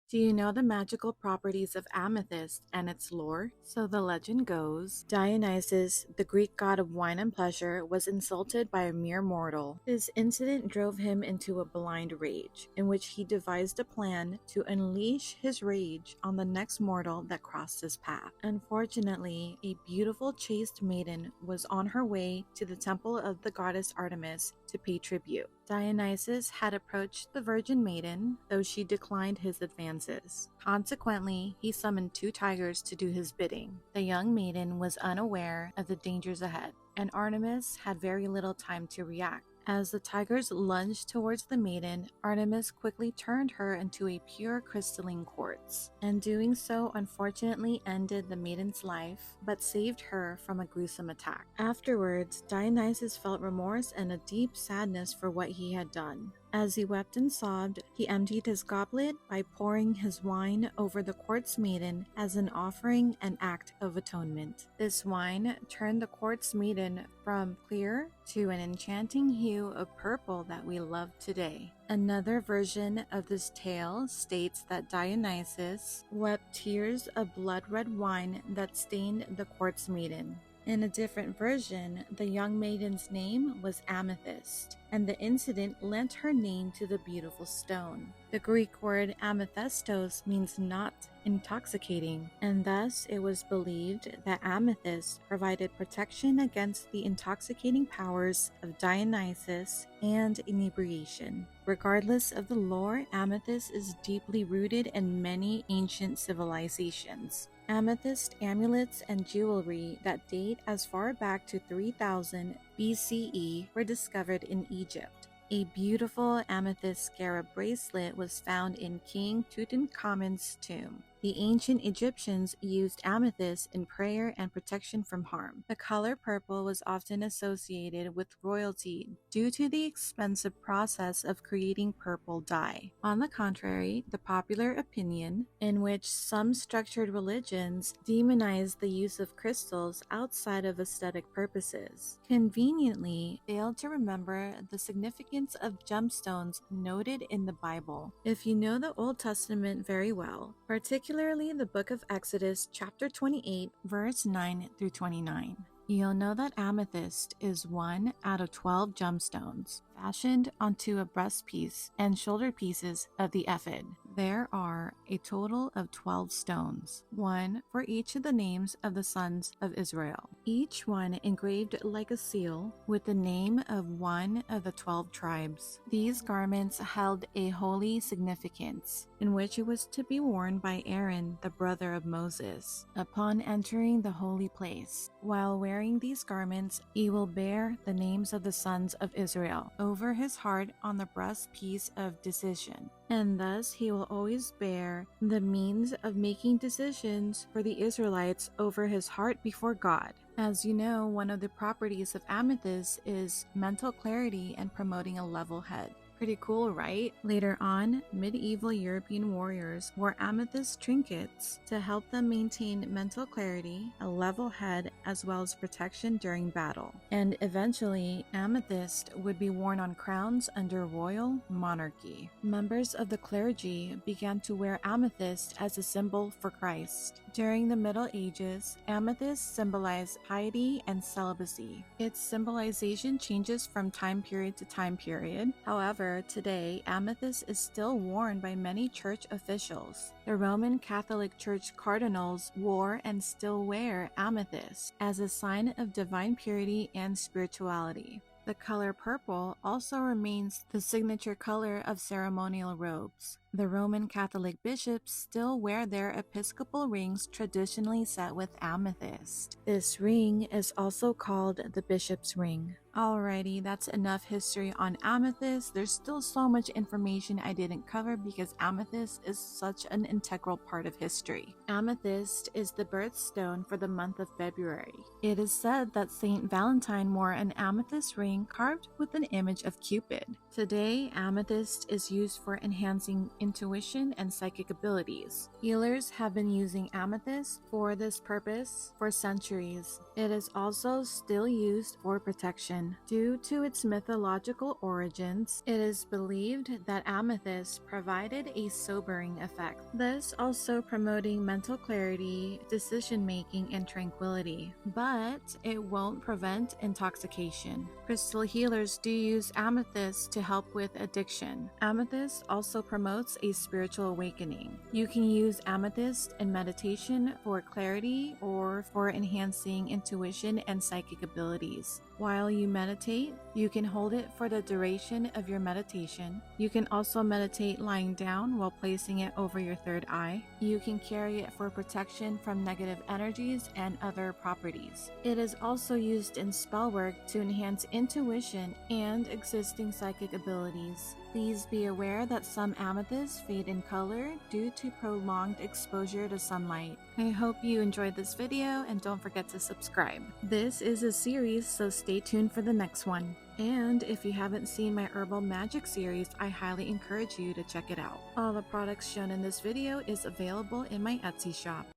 Do you know the magical properties of amethyst and its lore? So the legend goes, Dionysus, the Greek god of wine and pleasure, was insulted by a mere mortal. This incident drove him into a blind rage, in which he devised a plan to unleash his rage on the next mortal that crossed his path. Unfortunately, a beautiful chaste maiden was on her way to the temple of the goddess Artemis to pay tribute. Dionysus had approached the virgin maiden, though she declined his advances. Consequently, he summoned 2 tigers to do his bidding. The young maiden was unaware of the dangers ahead, and Artemis had very little time to react. As the tigers lunged towards the maiden, Artemis quickly turned her into a pure crystalline quartz, and doing so unfortunately ended the maiden's life, but saved her from a gruesome attack. Afterwards, Dionysus felt remorse and a deep sadness for what he had done. As he wept and sobbed, he emptied his goblet by pouring his wine over the quartz maiden as an offering and act of atonement. This wine turned the quartz maiden from clear to an enchanting hue of purple that we love today. Another version of this tale states that Dionysus wept tears of blood-red wine that stained the quartz maiden. In a different version, the young maiden's name was Amethyst, and the incident lent her name to the beautiful stone. The Greek word amethystos means not intoxicating, and thus it was believed that amethyst provided protection against the intoxicating powers of Dionysus and inebriation. Regardless of the lore, amethyst is deeply rooted in many ancient civilizations. Amethyst amulets and jewelry that date as far back to 3000 BCE were discovered in Egypt. A beautiful amethyst scarab bracelet was found in King Tutankhamun's tomb. The ancient Egyptians used amethyst in prayer and protection from harm. The color purple was often associated with royalty due to the expensive process of creating purple dye. On the contrary, the popular opinion, in which some structured religions demonize the use of crystals outside of aesthetic purposes, conveniently failed to remember the significance of gemstones noted in the Bible. If you know the Old Testament very well, particularly the book of Exodus chapter 28 verse 9 through 29, you'll know that amethyst is one out of 12 gemstones fashioned onto a breastpiece and shoulder pieces of the ephod. There are a total of 12 stones, one for each of the names of the sons of Israel, each one engraved like a seal with the name of one of the 12 tribes. These garments held a holy significance, in which it was to be worn by Aaron, the brother of Moses, upon entering the holy place. While wearing these garments, he will bear the names of the sons of Israel over his heart on the breastpiece of decision, and thus he will always bear the means of making decisions for the Israelites over his heart before God. As you know, one of the properties of amethyst is mental clarity and promoting a level head. Pretty cool, right? Later on, medieval European warriors wore amethyst trinkets to help them maintain mental clarity, a level head, as well as protection during battle. And eventually, amethyst would be worn on crowns under royal monarchy. Members of the clergy began to wear amethyst as a symbol for Christ. During the Middle Ages, amethyst symbolized piety and celibacy. Its symbolization changes from time period to time period. However, today, amethyst is still worn by many church officials. The Roman Catholic Church cardinals wore and still wear amethyst as a sign of divine purity and spirituality. The color purple also remains the signature color of ceremonial robes. The Roman Catholic bishops still wear their episcopal rings traditionally set with amethyst. This ring is also called the bishop's ring. Alrighty, that's enough history on amethyst. There's still so much information I didn't cover because amethyst is such an integral part of history. Amethyst is the birthstone for the month of February. It is said that Saint Valentine wore an amethyst ring carved with an image of Cupid. Today, amethyst is used for enhancing intuition, and psychic abilities. Healers have been using amethyst for this purpose for centuries. It is also still used for protection. Due to its mythological origins, it is believed that amethyst provided a sobering effect, thus also promoting mental clarity, decision-making, and tranquility. But it won't prevent intoxication. Crystal healers do use amethyst to help with addiction. Amethyst also promotes a spiritual awakening. You can use amethyst in meditation for clarity or for enhancing intuition and psychic abilities. While you meditate, you can hold it for the duration of your meditation. You can also meditate lying down while placing it over your third eye. You can carry it for protection from negative energies and other properties. It is also used in spell work to enhance intuition and existing psychic abilities. Please be aware that some amethysts fade in color due to prolonged exposure to sunlight. I hope you enjoyed this video and don't forget to subscribe. This is a series, so stay tuned for the next one. And if you haven't seen my herbal magic series, I highly encourage you to check it out. All the products shown in this video is available in my Etsy shop.